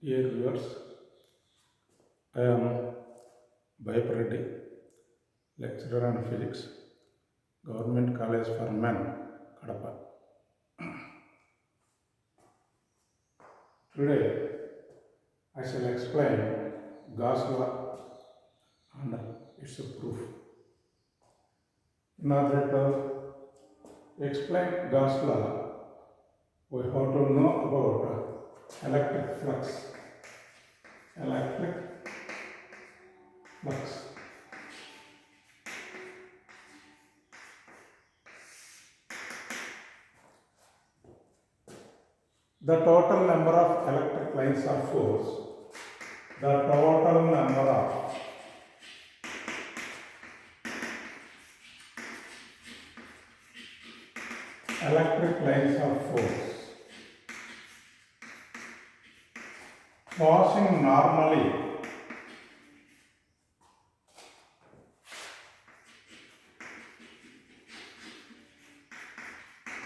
Dear viewers, I am Bhayap Reddy, lecturer on physics, Government College for Men, Kadapa. Today, I shall explain Gauss law and its proof. In order to explain Gauss law, we have to know about electric flux. Electric flux. The total number of electric lines of force, the total number of electric lines of force passing normally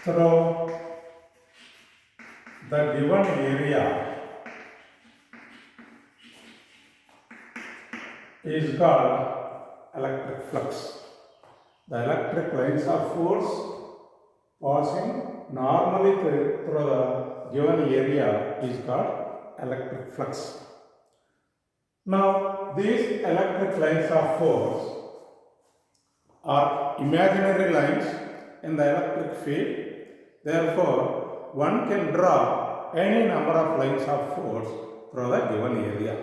through the given area is called electric flux. The electric lines of force passing normally through the given area is called electric flux. Now, these electric lines of force are imaginary lines in the electric field. Therefore, one can draw any number of lines of force through the given area.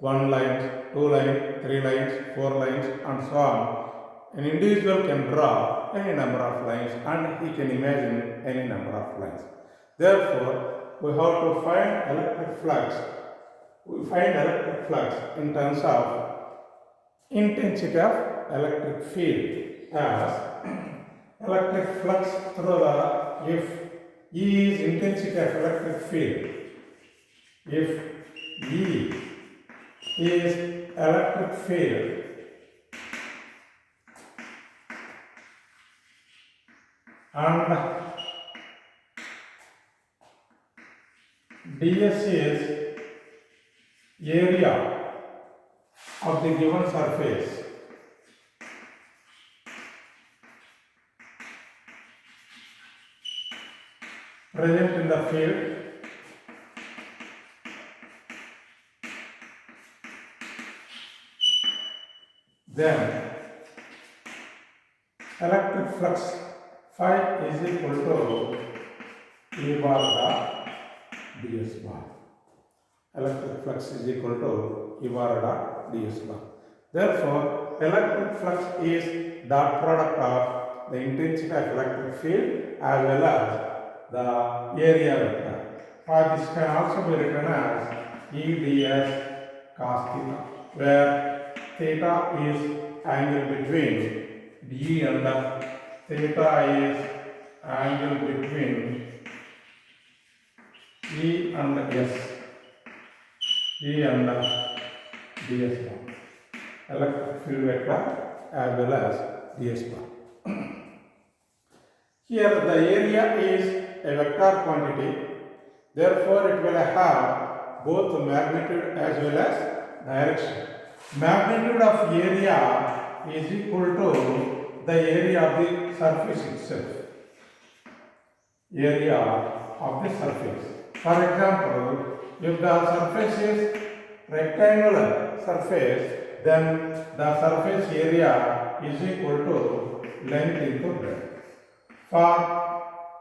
1 line, 2 lines, 3 lines, 4 lines, and so on. An individual can draw any number of lines and he can imagine any number of lines. Therefore, we have to find electric flux. We find electric flux in terms of intensity of electric field as electric flux through the, if E is intensity of electric field, if E is electric field, and ds is area of the given surface, present in the field, then electric flux phi is equal to E bar dot ds bar. Electric flux is equal to E bar dot ds bar. Therefore, electric flux is dot product of the intensity of electric field as well as the area vector. For this can also be written as E ds cos theta, where theta is angle between D and theta is angle between E and S, E and ds bar, electric field vector as well as ds bar. Here the area is a vector quantity, therefore it will have both magnitude as well as direction. Magnitude of area is equal to the area of the surface itself. Area of the surface. For example, if the surface is rectangular surface, then the surface area is equal to length into breadth. For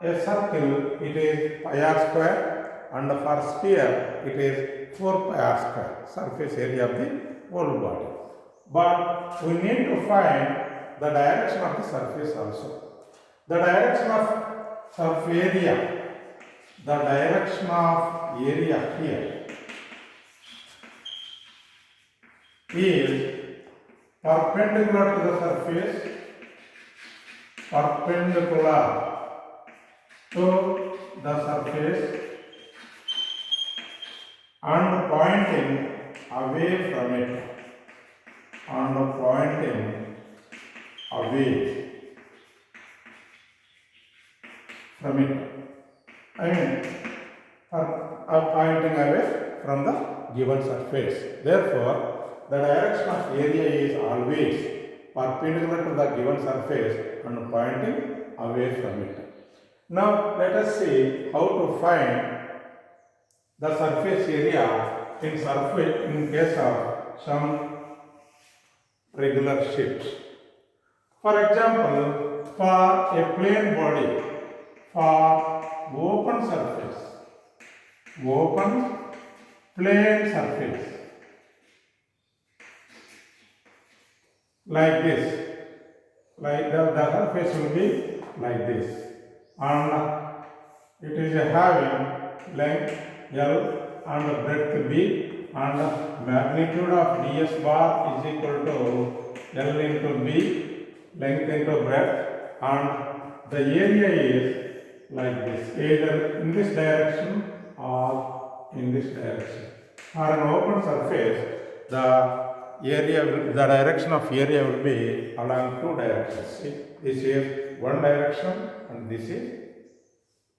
a circle, it is pi r square, and for sphere, it is 4 pi r square, surface area of the whole body. But we need to find the direction of the surface also. The direction of surface area, the direction of area here is perpendicular to the surface, perpendicular to the surface and pointing away from it, and pointing away from it. I mean, pointing away from the given surface. Therefore, the direction of area is always perpendicular to the given surface and pointing away from it. Now, let us see how to find the surface area in case of some regular shapes. For example, for a plane body, for open surface, open plane surface like this, like the surface will be like this, and it is having length L and breadth B, and magnitude of ds bar is equal to L into B, length into breadth, and the area is like this, either in this direction or in this direction. For an open surface, the direction of area will be along two directions. See, this is one direction and this is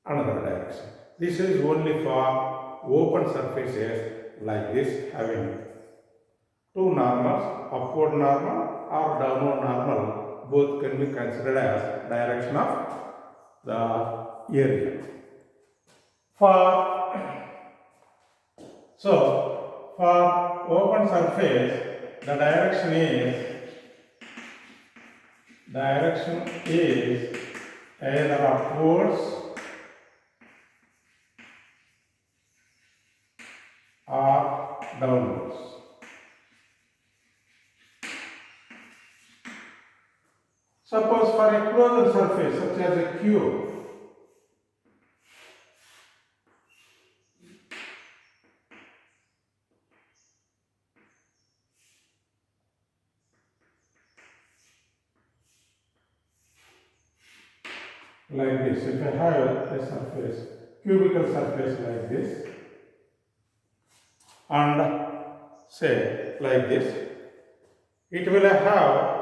another direction. This is only for open surfaces like this, having two normals, upward normal or downward normal, both can be considered as direction of the area. For open surface, the direction is either upwards or downwards. Suppose for a closed surface such as a cube, like this, if I have a surface, cubical surface like this, and say like this, it will have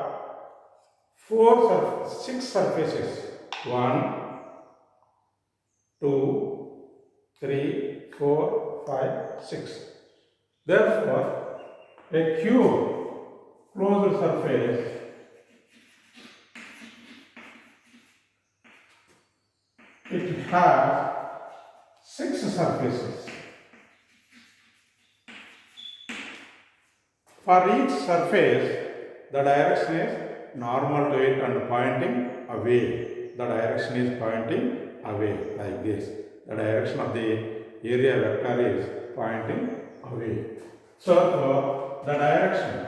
six surfaces, 1, 2, 3, 4, 5, 6. Therefore, a cube closed surface it has 6 surfaces. For each surface, the direction is normal to it and pointing away. The direction is pointing away like this. The direction of the area vector is pointing away. So, the direction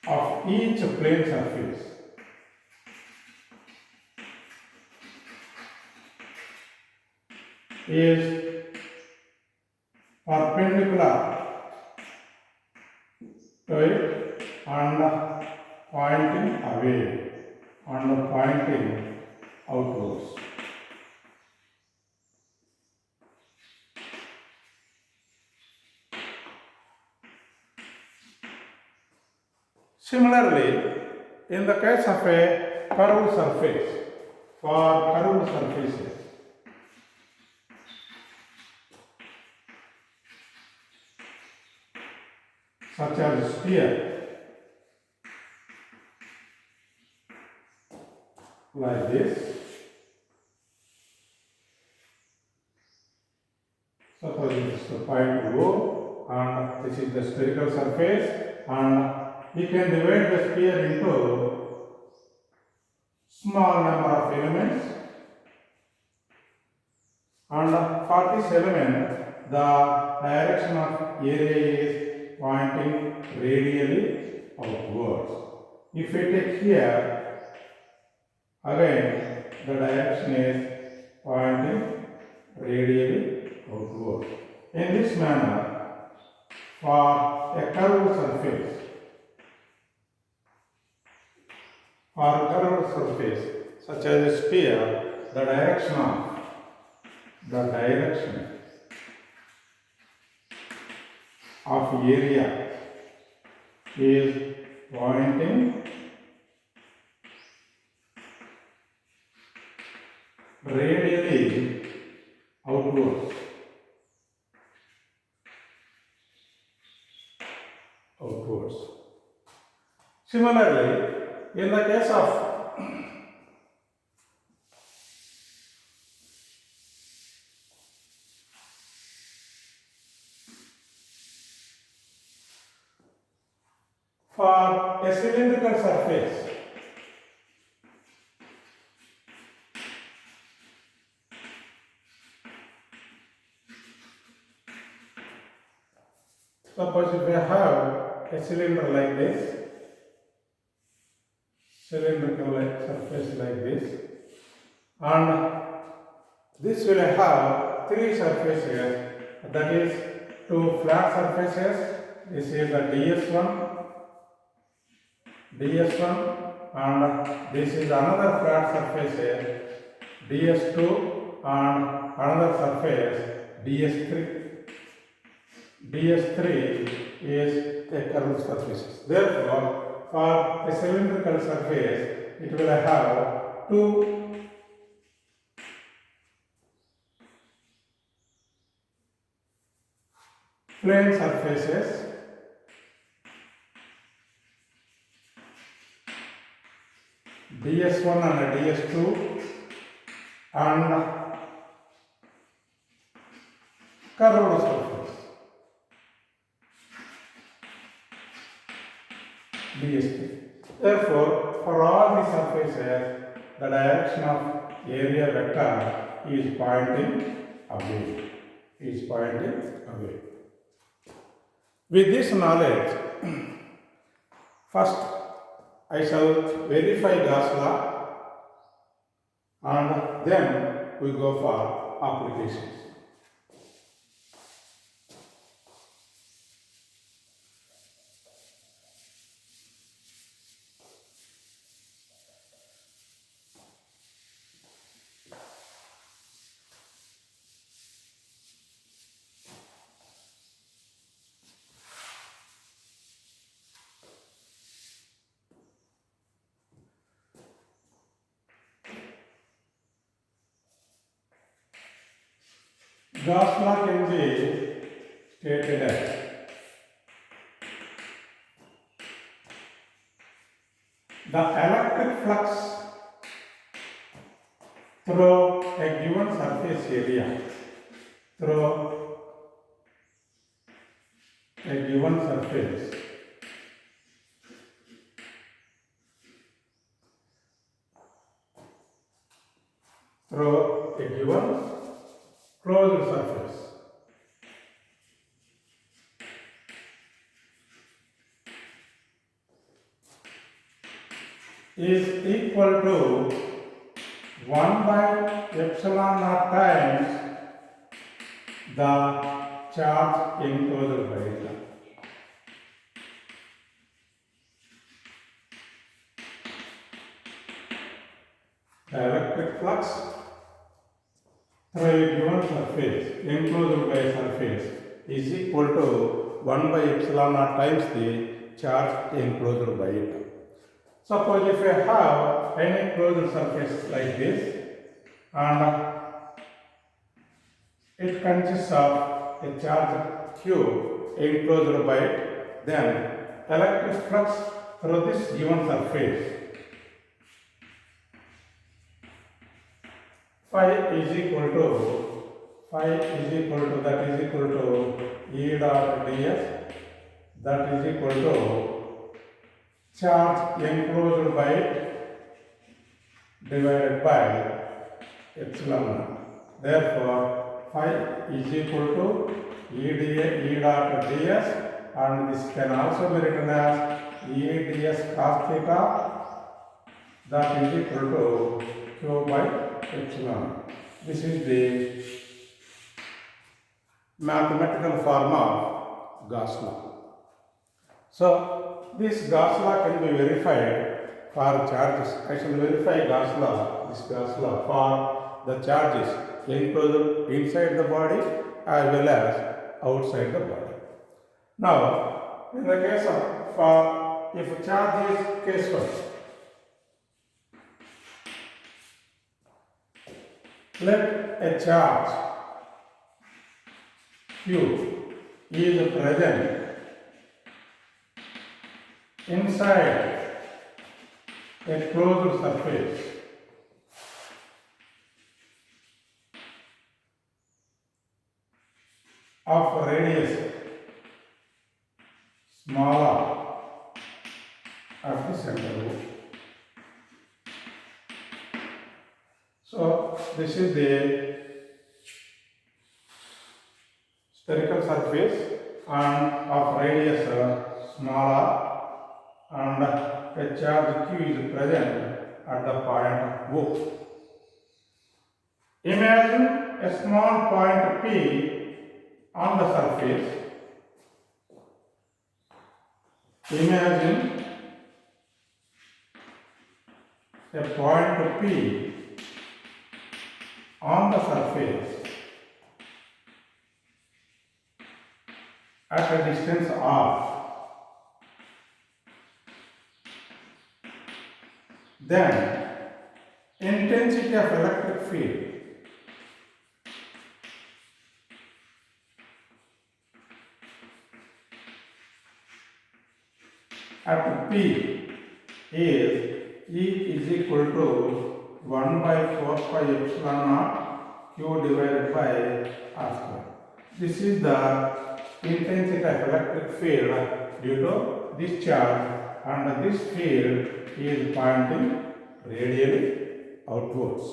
of each plane surface is perpendicular to it and pointing away and pointing outwards. Similarly, in the case of a curved surface, for curved surfaces, such as sphere, like this. Suppose this is the point O and this is the spherical surface, and we can divide the sphere into small number of elements, and for this element the direction of area is pointing radially outwards. If we take here, again the direction is pointing radially outwards. In this manner, for a curved surface, such as a sphere, the direction of area is pointing radially outwards. Outwards. Similarly, in the case of for a cylindrical surface, suppose if we have a cylinder like this, cylindrical surface like this, and this will have three surfaces, that is two flat surfaces. This is the DS1, and this is another flat surface, DS2, and another surface, DS3. DS3 is a curved surface. Therefore, for a cylindrical surface, it will have two plane surfaces, DS1 and DS2, and curved surface, DS3. Therefore, for all these surfaces, the direction of area vector is pointing away. With this knowledge, first I shall verify Gauss law, and then we go for applications. Gauss law can be stated as the electric flux through a given surface area, through a given surface closed surface is equal to 1 by epsilon naught times the charge enclosed by it. The electric flux through a given surface enclosed by a surface is equal to 1 by epsilon naught times the charge enclosed by it. Suppose if I have any closed surface like this, and it consists of a charge Q enclosed by it, then electric flux through this given surface phi is equal to E dot ds, that is equal to charge enclosed by it divided by epsilon naught. Therefore, phi is equal to E dot ds, and this can also be written as E ds cos theta, that is equal to Q by epsilon. This is the mathematical form of Gauss law. So, this Gauss law can be verified for charges. I shall verify this Gauss law for the charges enclosed inside the body as well as outside the body. Now, in the case of if charge is case 1, let a charge Q is present inside a closed surface of radius smaller at the center. So this is the spherical surface and of radius smaller, and a charge Q is present at the point O. Imagine a small point P on the surface. Imagine a point P on the surface at a distance r. Then intensity of electric field at P is E is equal to 1 by 4 pi epsilon naught Q divided by R square. This is the intensity of electric field due to this charge, and this field is pointing radially outwards.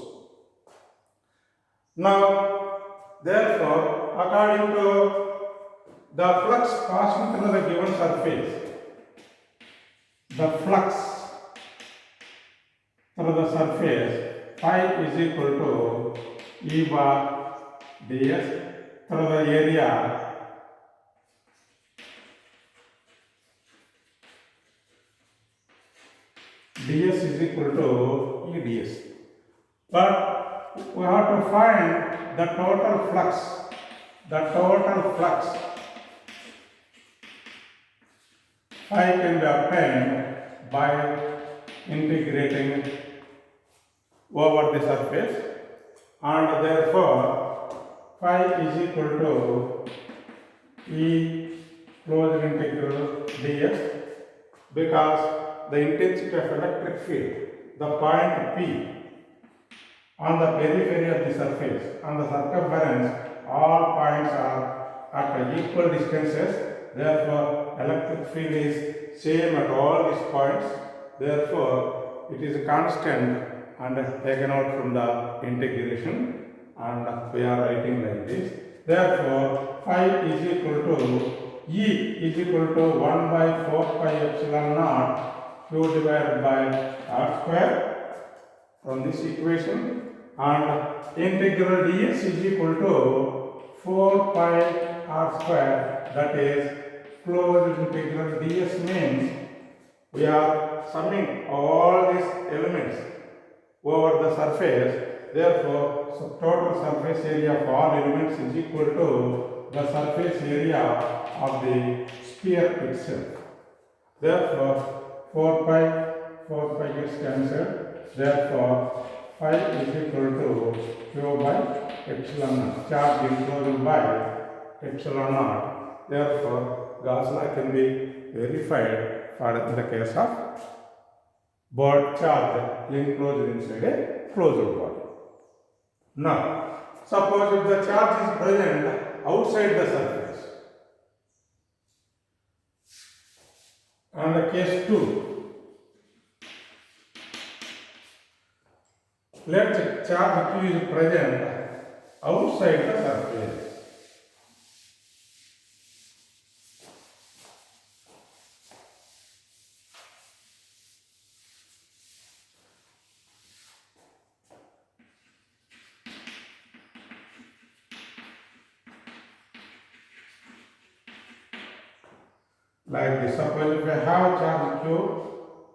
Now, therefore, according to the flux passing through the given surface, the flux through the surface phi is equal to E bar ds through the area ds is equal to eds. But we have to find the total flux. The total flux phi can be obtained by integrating over the surface, and therefore phi is equal to E closed integral ds, because the intensity of electric field, the point P on the periphery of the surface, on the circumference, all points are at equal distances. Therefore, electric field is same at all these points. Therefore, it is a constant and taken out from the integration, and we are writing like this. Therefore, phi is equal to E is equal to 1 by 4 pi epsilon naught Q divided by R square from this equation, and integral ds is equal to 4 pi R square, that is closed integral ds means we are summing all these elements over the surface. Therefore, total surface area of all elements is equal to the surface area of the sphere itself. Therefore, 4 pi gets cancelled. Therefore, phi is equal to Q by epsilon naught, charge enclosed by epsilon naught. Therefore, Gauss law can be verified for in the case of body charge enclosed inside a closed body. Now, suppose if the charge is present outside the surface, on the case 2, let charge Q is present outside the surface. Like this, suppose if we have charge Q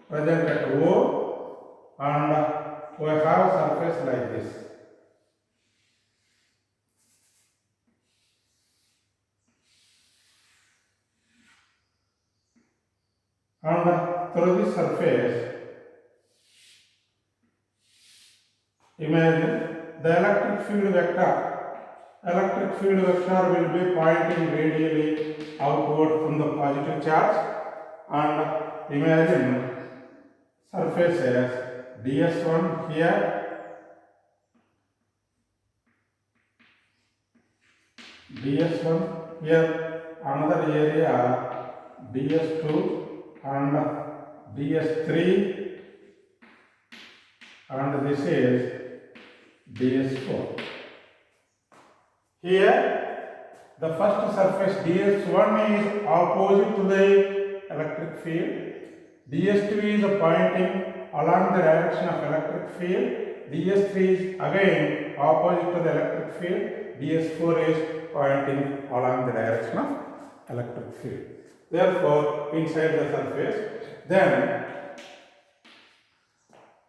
present at O and we have surface like this. And through this surface, imagine the electric field vector electric field vector will be pointing radially outward from the positive charge, and imagine surfaces ds1 here, ds1 here, another area ds2 and ds3, and this is ds4. Here the first surface ds1 is opposite to the electric field, ds2 is pointing along the direction of electric field, ds3 is again opposite to the electric field, ds4 is pointing along the direction of electric field. Therefore, inside the surface, then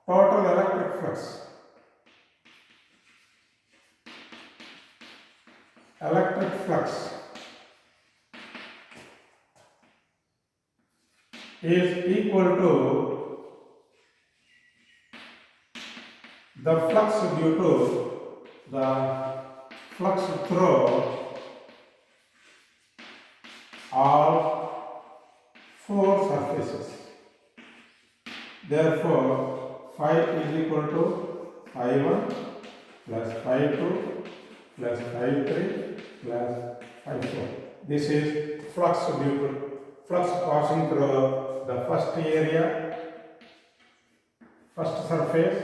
total electric flux is equal to the flux due to the flux through all four surfaces. Therefore, phi is equal to phi1 plus phi2 plus phi3 plus phi4. This is flux due to flux passing through the first area, first surface,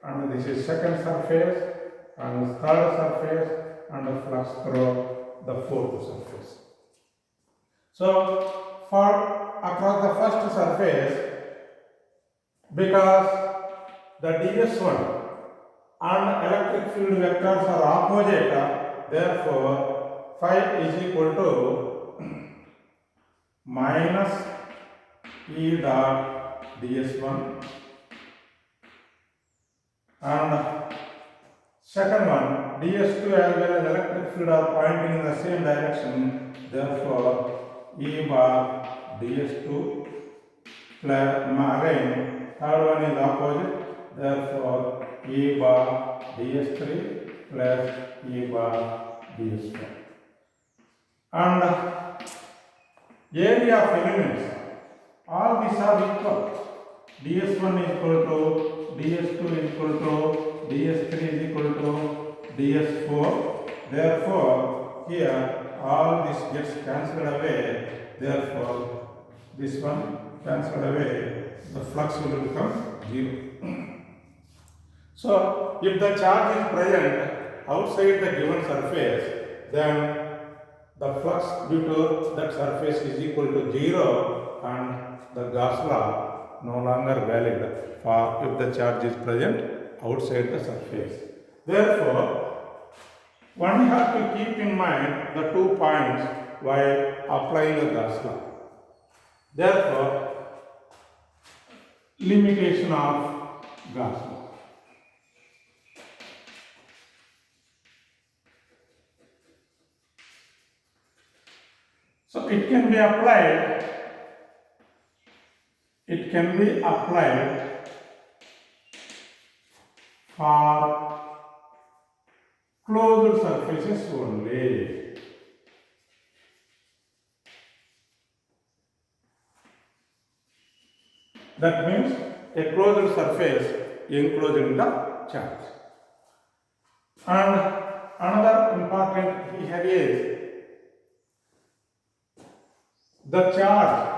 and this is second surface, and third surface, and the flux through the fourth surface. So, for across the first surface, because the ds1 and electric field vectors are opposite, therefore phi is equal to minus E dot ds1, and second one ds2 as well as electric field are pointing in the same direction, therefore E bar ds2 plus again third one is opposite, therefore E bar ds3 plus E bar ds4. And area of elements, all these are equal. ds1 is equal to ds2 is equal to ds3 is equal to ds4. Therefore, here all this gets cancelled away. Therefore, this one cancelled away. The flux will become 0. So, if the charge is present outside the given surface, then the flux due to that surface is equal to 0, and the Gauss law no longer valid for if the charge is present outside the surface. Therefore, one has to keep in mind the 2 points while applying the Gauss law. Therefore, limitation of Gauss law. So it can be applied for closed surfaces only. That means a closed surface enclosing the charge. And another important here is the charge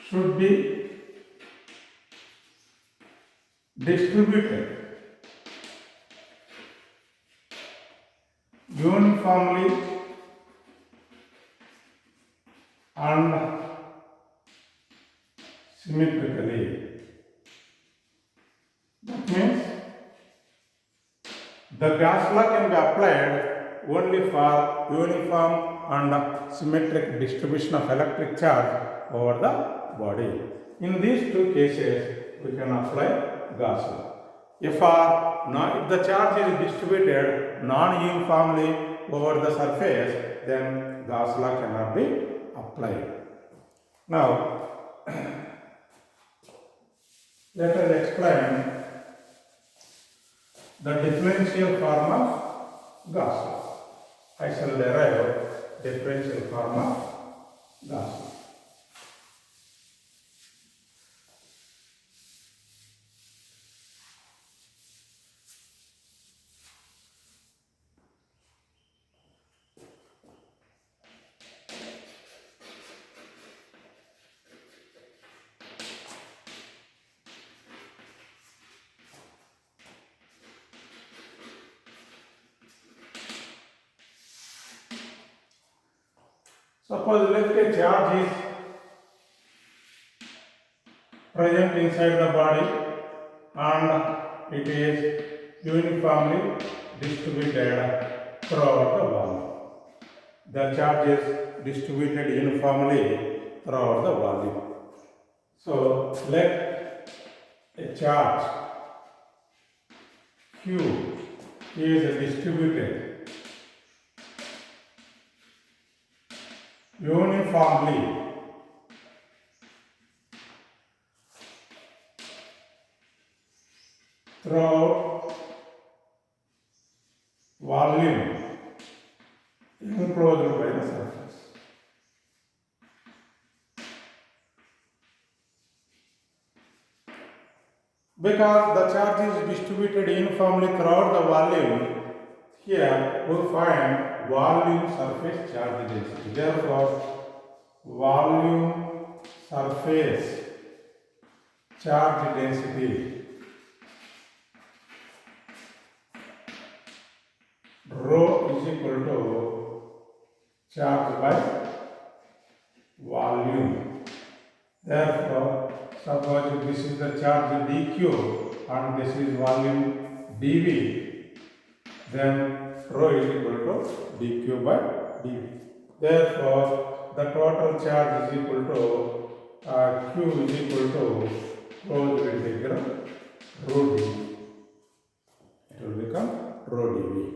should be distributed uniformly and symmetrically. That means the Gauss law can be applied only for uniform and symmetric distribution of electric charge over the body. In these 2 cases, we can apply Gauss law. If the charge is distributed non-uniformly over the surface, then Gauss law cannot be applied. Now, let us explain the differential form of Gauss law. I shall derive differential form of Gauss law. Suppose if a charge is present inside the body and it is uniformly distributed throughout the volume. The charge is distributed uniformly throughout the volume. So let a charge Q is distributed uniformly throughout volume enclosed by the surface. Because the charge is distributed uniformly throughout the volume, here we find volume surface charge density. Therefore, volume surface charge density rho is equal to charge by volume. Therefore, suppose this is the charge dq and this is volume dv, then rho is equal to dq by dv. Therefore, the total charge is equal to q is equal to closed integral rho dv. It will become rho dv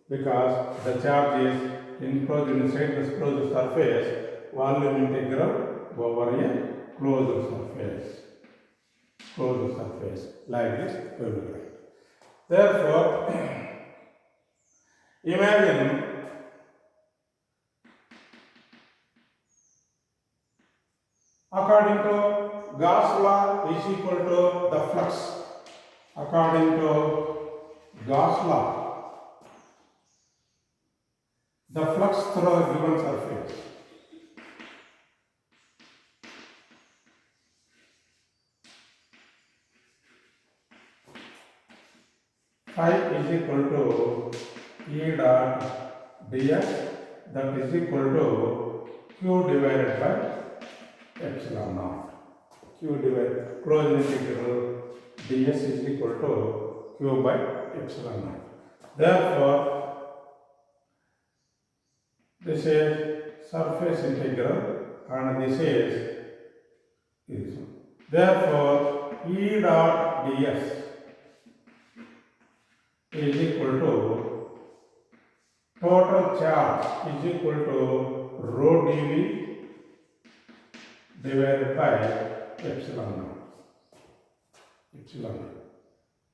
because the charge is enclosed inside the closed surface, volume integral over a closed surface. Closed surface like this we will write. Therefore, imagine according to Gauss law is equal to the flux. According to Gauss law, the flux through a given surface phi is equal to E dot ds, that is equal to q divided by epsilon naught. Q divided closed integral ds is equal to q by epsilon naught. Therefore, this is surface integral and this is this one. Therefore, E dot ds is equal to total charge is equal to rho dv divided by epsilon naught. Epsilon naught.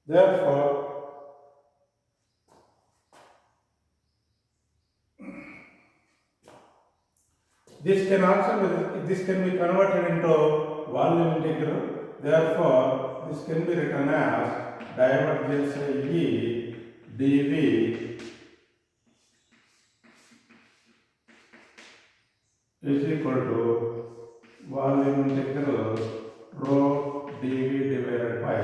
Therefore, this can be converted into volume integral. Therefore, this can be written as divergence E dv is equal to volume integral rho dv divided by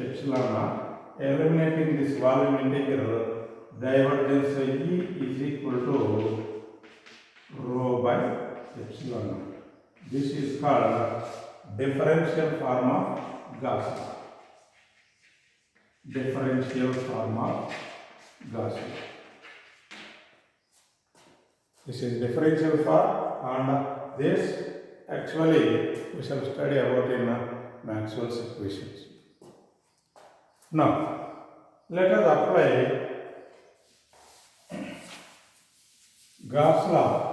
epsilon naught. Eliminating this volume integral, divergence E is equal to rho by epsilon naught. This is called differential form of Gauss law. Differential form of Gauss law. This is differential form, and this actually we shall study about in Maxwell's equations. Now, let us apply Gauss law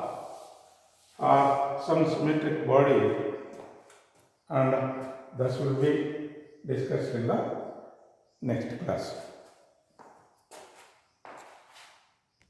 for some symmetric body, and this will be discussed in the next class.